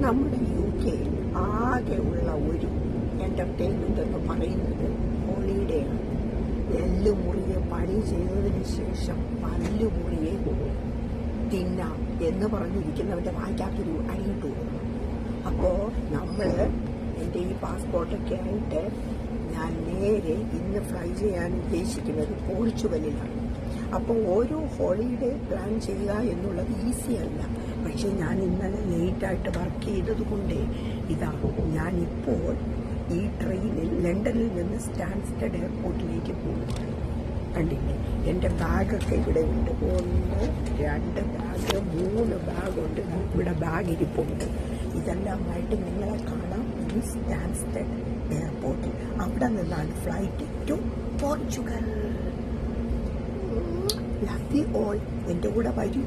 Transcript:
നമ്മുടെ UK ആകെയുള്ള ഒരു എൻ്റർടൈൻമെൻ്റ് എന്ന് പറയുന്നത് ഹോളിഡേയാണ്. എല്ലുമുറിയെ പണി ചെയ്തതിന് ശേഷം പല്ലുമുറിയെ തിന്നാം എന്ന് പറഞ്ഞിരിക്കുന്നവൻ്റെ വായിക്കാത്തൊരു അടിയിട്ടു. അപ്പോൾ നമ്മൾ എൻ്റെ ഈ പാസ്പോർട്ടൊക്കെ ആയിട്ട് ഞാൻ നേരെ ഇന്ന് ഫ്ലൈ ചെയ്യാൻ ഉദ്ദേശിക്കുന്നത് പോർച്ചുഗലിലാണ്. അപ്പോൾ ഓരോ ഹോളിഡേ പ്ലാൻ ചെയ്യുക എന്നുള്ളത് ഈസി അല്ല. പക്ഷേ ഞാൻ ഇന്നലെ ലേറ്റായിട്ട് വർക്ക് ചെയ്തത് കൊണ്ട് ഞാനിപ്പോൾ ഈ ട്രെയിനിൽ ലണ്ടനിൽ നിന്ന് സ്റ്റാൻസ്റ്റഡ് എയർപോർട്ടിലേക്ക് പോകുന്നു. കണ്ടില്ലേ, എൻ്റെ ബാഗൊക്കെ ഇവിടെ ഉണ്ട്. 1, 2 ബാഗ്, 3 ബാഗുണ്ട്. ഇവിടെ ബാഗ് ഇരിപ്പുണ്ട്. ഇതെല്ലാമായിട്ട് നിങ്ങളെ കാണാം ഈ സ്റ്റാൻസ്റ്റഡ് എയർപോർട്ടിൽ. അവിടെ നിന്നാണ് flight to Portugal. Love you all. എൻ്റെ കൂടെ വരൂ.